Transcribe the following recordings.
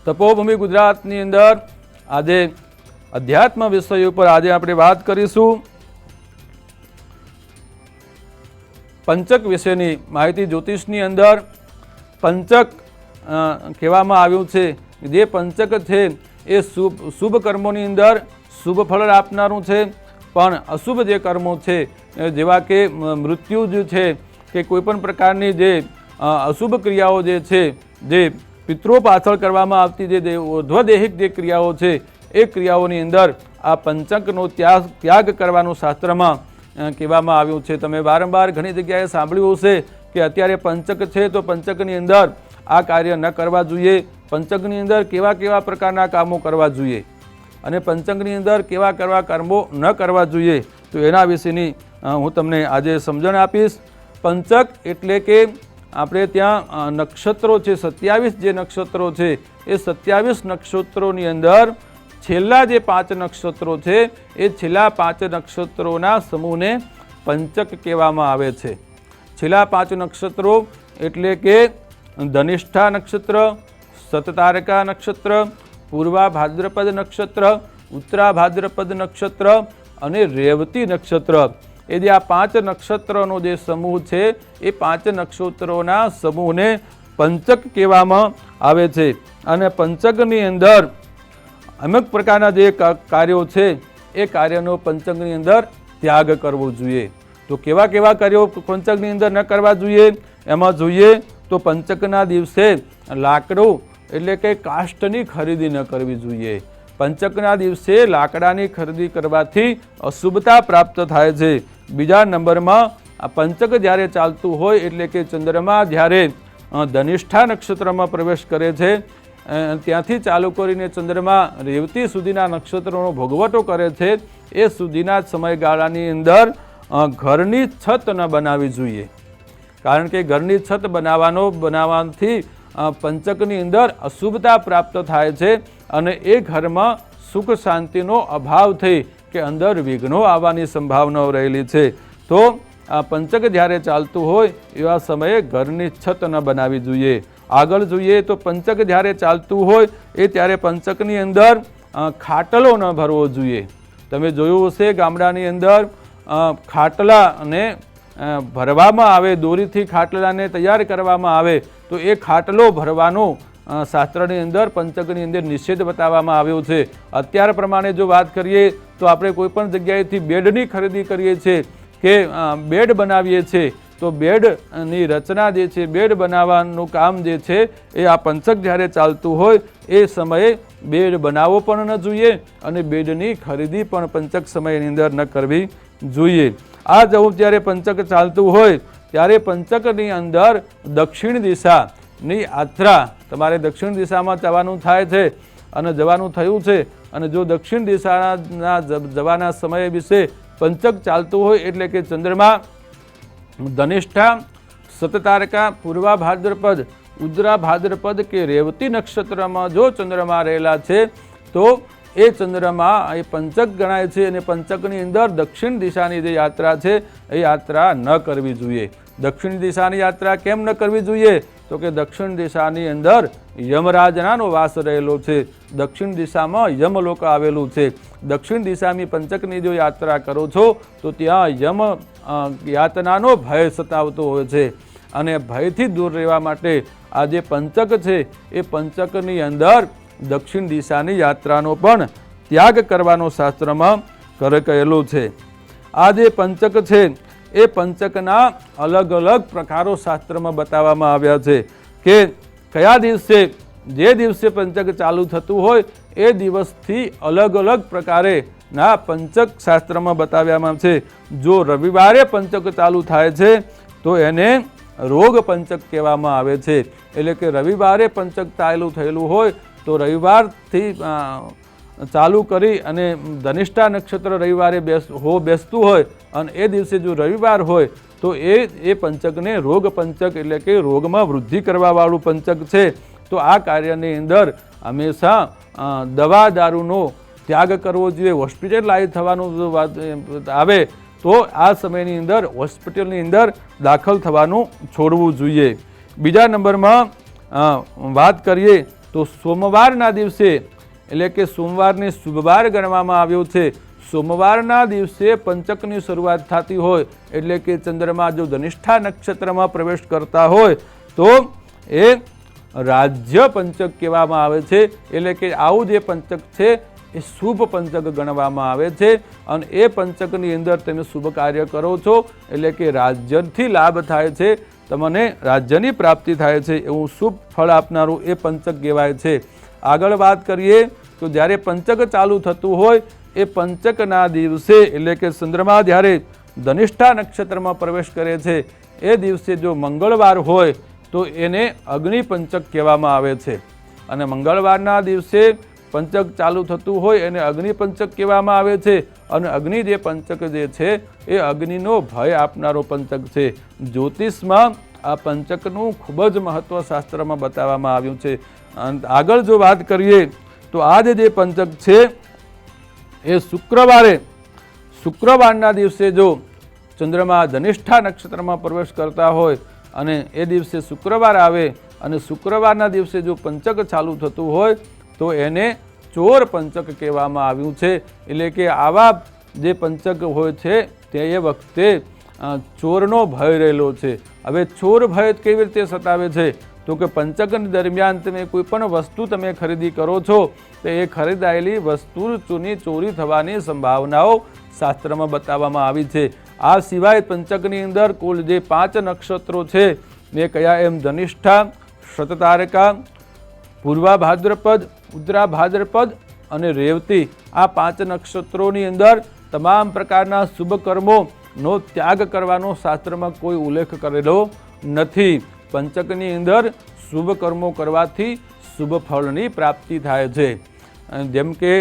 તપોભૂમિ ગુજરાતની અંદર આજે અધ્યાત્મ વિષય ઉપર આજે આપણે વાત કરીશું। પંચક વિશેની માહિતી જ્યોતિષની અંદર પંચક કહેવામાં આવ્યું છે। જે પંચક છે એ શુભ કર્મોની અંદર શુભ ફળ આપનારું છે, પણ અશુભ જે કર્મો છે જેવા કે મૃત્યુ જે છે કે કોઈપણ પ્રકારની જે અશુભ ક્રિયાઓ જે છે, જે પિતૃઓ પાછળ કરવામાં આવતી જે ઉર્ધ્વદેહિક જે ક્રિયાઓ છે એ ક્રિયાઓની અંદર આ પંચકનો ત્યાગ કરવાનું શાસ્ત્રમાં કહેવામાં આવ્યું છે। તમે વારંવાર ઘણી જગ્યાએ સાંભળ્યું હશે કે અત્યારે પંચક છે તો પંચકની અંદર આ કાર્ય ન કરવા જોઈએ, પંચકની અંદર કેવા કેવા પ્રકારના કામો કરવા જોઈએ અને પંચકની અંદર કેવા કેવા કર્મો ન કરવા જોઈએ, તો એના વિશેની હું તમને આજે સમજણ આપીશ। પંચક એટલે કે આપણે ત્યાં નક્ષત્રો છે, 27 જે નક્ષત્રો છે એ 27 નક્ષત્રોની અંદર છેલ્લા જે 5 નક્ષત્રો છે એ છેલ્લા 5 નક્ષત્રોના સમૂહને પંચક કહેવામાં આવે છે। છેલ્લા 5 નક્ષત્રો એટલે કે ધનિષ્ઠા નક્ષત્ર, સતતારકા નક્ષત્ર, પૂર્વા ભાદ્રપદ નક્ષત્ર, ઉત્તરા ભાદ્રપદ નક્ષત્ર અને રેવતી નક્ષત્ર। એ જે આ 5 નક્ષત્રોનો જે સમૂહ છે એ 5 નક્ષત્રોના સમૂહને પંચક કહેવામાં આવે છે। અને પંચકની અંદર અમુક પ્રકારના જે કાર્યો છે એ કાર્યનો પંચકની અંદર ત્યાગ કરવો જોઈએ। તો કેવા કેવા કાર્યો પંચકની અંદર ન કરવા જોઈએ એમાં જોઈએ તો પંચકના દિવસે લાકડું એટલે કે કાષ્ઠની ખરીદી ન કરવી જોઈએ। પંચકના દિવસે લાકડાની ખરીદી કરવાથી અશુભતા પ્રાપ્ત થાય છે। બીજા નંબરમાં આ પંચક જ્યારે ચાલતું હોય એટલે કે ચંદ્રમા જ્યારે ધનિષ્ઠા નક્ષત્રમાં પ્રવેશ કરે છે ત્યાંથી ચાલુ કરીને ચંદ્રમા રેવતી સુધીના નક્ષત્રોનો ભોગવટો કરે છે, એ સુધીના સમયગાળાની અંદર ઘરની છત ન બનાવવી જોઈએ, કારણ કે ઘરની છત બનાવવાથી પંચકની અંદર અશુભતા પ્રાપ્ત થાય છે અને એ ઘરમાં સુખ શાંતિનો અભાવ થઈ કે અંદર વિઘ્નો આવવાની સંભાવનાઓ રહેલી છે। તો આ પંચક જ્યારે ચાલતું હોય એવા સમયે ઘરની છત ન બનાવવી જોઈએ। આગળ જોઈએ તો પંચક જ્યારે ચાલતું હોય એ ત્યારે પંચકની અંદર ખાટલો ન ભરવો જોઈએ। તમે જોયું હશે ગામડાની અંદર ખાટલાને ભરવામાં આવે, દોરીથી ખાટલાને તૈયાર કરવામાં આવે તો એ ખાટલો ભરવાનો શાસ્ત્રની અંદર પંચકની અંદર નિષેધ બતાવવામાં આવ્યો છે। અત્યાર પ્રમાણે જો વાત કરીએ તો આપણે કોઈ પણ જગ્યાએથી બેડની ખરીદી કરીએ છીએ કે બેડ બનાવીએ છીએ તો બેડની રચના જે છે, બેડ બનાવવાનું કામ જે છે એ આ પંચક જ્યારે ચાલતું હોય એ સમયે બેડ બનાવવો પણ ન જોઈએ અને બેડની ખરીદી પણ પંચક સમયની અંદર ન કરવી જોઈએ। આ જવું જ્યારે પંચક ચાલતું હોય ત્યારે પંચકની અંદર દક્ષિણ દિશાની યાત્રા, તમારે દક્ષિણ દિશામાં જવાનું થાય છે અને જવાનું થયું છે અને જો દક્ષિણ દિશાના જવાના સમય વિશે પંચક ચાલતું હોય એટલે કે ચંદ્રમા ધનિષ્ઠા, સતતારકા, પૂર્વા ભાદ્રપદ, ઉત્તરા ભાદ્રપદ કે રેવતી નક્ષત્રમાં જો ચંદ્રમા રહેલા છે તો એ ચંદ્રમા એ પંચક ગણાય છે અને પંચકની અંદર દક્ષિણ દિશાની જે યાત્રા છે એ યાત્રા ન કરવી જોઈએ। દક્ષિણ દિશાની યાત્રા કેમ ન કરવી જોઈએ તો કે દક્ષિણ દિશાની અંદર યમરાજનાનો વાસ રહેલો છે, દક્ષિણ દિશામાં યમલોક આવેલું છે। દક્ષિણ દિશાની પંચકની જો યાત્રા કરો છો તો ત્યાં યમ યાતનાનો ભય સતાવતો હોય છે અને ભયથી દૂર રહેવા માટે આ જે પંચક છે એ પંચકની અંદર દક્ષિણ દિશાની યાત્રાનો પણ ત્યાગ કરવાનો શાસ્ત્રમાં કહેલું છે। આ જે પંચક છે એ પંચકના અલગ અલગ પ્રકારો શાસ્ત્રમાં બતાવવામાં આવ્યા છે કે કયા દિવસે, જે દિવસે પંચક ચાલુ થતું હોય એ દિવસથી અલગ અલગ પ્રકારે ના પંચક શાસ્ત્રમાં બતાવ્યામાં છે। જો રવિવારે પંચક ચાલુ થાય છે તો એને રોગ પંચક કહેવામાં આવે છે, એટલે કે રવિવારે પંચક ચાલુ થયેલું હોય તો રવિવારથી ચાલુ કરી અને ધનિષ્ઠા નક્ષત્ર રવિવારે બેસતું હોય અને એ દિવસે જો રવિવાર હોય તો એ પંચકને રોગ પંચક એટલે કે રોગમાં વૃદ્ધિ કરવાવાળું પંચક છે। તો આ કાર્યની અંદર હંમેશા દવા દારૂનો ત્યાગ કરવો જોઈએ। હોસ્પિટલાઇઝ થવાનું આવે તો આ સમયની અંદર હોસ્પિટલની અંદર દાખલ થવાનું છોડવું જોઈએ। બીજા નંબરમાં વાત કરીએ તો સોમવારના દિવસે એટલે કે સોમવારને શુભવાર ગણવામાં આવ્યો છે. સોમવારના દિવસે પંચકની શરૂઆત થતી હોય એટલે કે ચંદ્રમા જો ધનિષ્ઠા નક્ષત્રમાં પ્રવેશ કરતા હોય તો એ રાજ્ય પંચક કહેવામાં આવે છે. એટલે કે આવું જે પંચક છે એ શુભ પંચક ગણવામાં આવે છે અને એ પંચકની અંદર તમે શુભ કાર્ય કરો છો એટલે કે રાજ્યથી લાભ થાય છે, તમને રાજ્યની પ્રાપ્તિ થાય છે એવું શુભ ફળ આપનારું એ પંચક કહેવાય છે. આગળ વાત કરીએ તો જ્યારે પંચક ચાલુ થતું હોય એ પંચકના દિવસે એટલે કે ચંદ્રમા જ્યારે ધનિષ્ઠા નક્ષત્રમાં પ્રવેશ કરે છે એ દિવસે જો મંગળવાર હોય તો એને અગ્નિ પંચક કહેવામાં આવે છે. અને મંગળવારના દિવસે પંચક ચાલુ થતું હોય એને અગ્નિ પંચક કહેવામાં આવે છે. અને અગ્નિ જે પંચક જે છે એ અગ્નિનો ભય આપનારો પંચક છે. જ્યોતિષમાં આ પંચકનું ખૂબ જ મહત્વ શાસ્ત્રમાં બતાવવામાં આવ્યું છે. આગળ જો વાત કરીએ તો આ જે પંચક છે એ શુક્રવારના દિવસે જો ચંદ્રમા ધનિષ્ઠા નક્ષત્રમાં પ્રવેશ કરતા હોય અને એ દિવસે શુક્રવાર આવે અને શુક્રવારના દિવસે જો પંચક ચાલુ થતું હોય તો એને ચોર પંચક કહેવામાં આવ્યું છે. એટલે કે આવા જે પંચક હોય છે તે એ વખતે ચોરનો ભય રહેલો છે. હવે ચોર ભય કેવી રીતે સતાવે છે તો કે પંચક દરમિયાન તમે કોઈ પણ વસ્તુ તમે ખરીદી કરો છો તો એ ખરીદાયેલી વસ્તુની ચોરી થવાની સંભાવનાઓ શાસ્ત્રમાં બતાવવામાં આવી છે. આ સિવાય પંચકની અંદર કુલ જે 5 નક્ષત્રો છે એ કયા એમ ધનિષ્ઠા, શતતારકા, પૂર્વા ભાદ્રપદ, ઉત્તરા ભાદ્રપદ અને રેવતી. આ 5 નક્ષત્રોની અંદર તમામ પ્રકારના શુભ કર્મોનો ત્યાગ કરવાનો શાસ્ત્રમાં કોઈ ઉલ્લેખ કરેલો નથી. પંચકની અંદર શુભ કર્મો કરવાથી શુભ ફળની પ્રાપ્તિ થાય છે. જેમ કે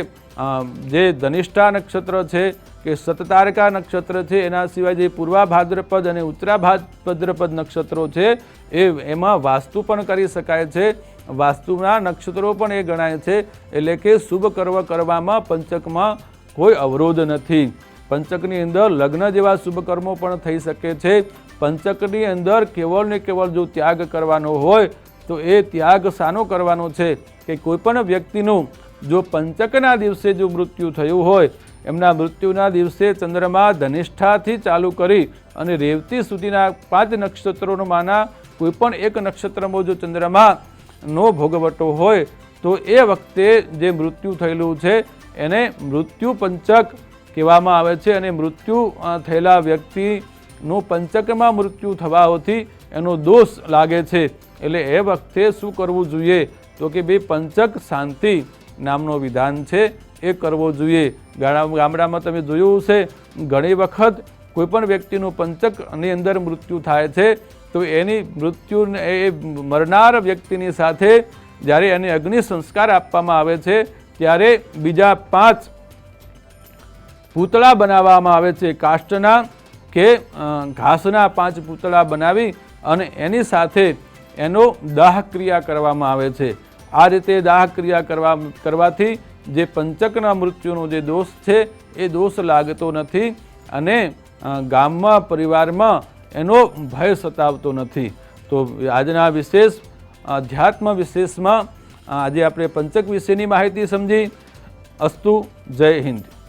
જે ધનિષ્ઠા નક્ષત્ર છે કે શતતારકા નક્ષત્ર છે, એના સિવાય જે પૂર્વા ભાદ્રપદ અને ઉત્તરા ભાદ્રપદ નક્ષત્રો છે એમાં વાસ્તુ પણ કરી શકાય છે. વાસ્તુના નક્ષત્રો પણ એ ગણાય છે. એટલે કે શુભ કર્મ કરવામાં પંચકમાં કોઈ અવરોધ નથી. પંચકની અંદર લગ્ન જેવા શુભ કર્મો પણ થઈ શકે છે. પંચકની અંદર કેવળ ને કેવળ જો ત્યાગ કરવાનો હોય તો એ ત્યાગ શાનો કરવાનો છે કે કોઈ પણ વ્યક્તિનું જો પંચકના દિવસે જો મૃત્યુ થયું હોય, એમના મૃત્યુના દિવસે ચંદ્રમા ધનિષ્ઠાથી ચાલુ કરી અને રેવતી સુધીના 5 નક્ષત્રોમાંના કોઈ પણ એક નક્ષત્રમાં જો ચંદ્રમાનો ભોગવટો હોય તો એ વખતે જે મૃત્યુ થયેલું છે એને મૃત્યુ પંચક કહેવામાં આવે છે. અને મૃત્યુ થયેલા વ્યક્તિનું પંચકમાં મૃત્યુ થવાથી એનો દોષ લાગે છે. એટલે એ વખતે શું કરવું જોઈએ તો કે ભાઈ પંચક શાંતિ નામનો વિધાન છે એ કરવો જોઈએ. ગામડામાં તમે જોયું છે ઘણી વખત કોઈ પણ વ્યક્તિનું પંચકની અંદર મૃત્યુ થાય છે તો એની મૃત્યુ એ મરનાર વ્યક્તિની સાથે જ્યારે એને અગ્નિ સંસ્કાર આપવામાં આવે છે ત્યારે બીજા 5 પૂતળા બનાવવામાં આવે છે. કાષ્ટના કે ઘાસના 5 પૂતળા બનાવી અને એની સાથે એનો દાહ ક્રિયા કરવામાં આવે છે. આ રીતે દાહ ક્રિયા કરવાથી જે પંચકના મૃત્યુનો જે દોષ છે એ દોષ લાગતો નથી અને ગામમાં પરિવારમાં એનો ભય સતાવતો નથી. તો આજના વિશેષ અધ્યાત્મ વિશેષમાં આજે આપણે પંચક વિશેની માહિતી સમજી. અસ્તુ. જય હિન્દ.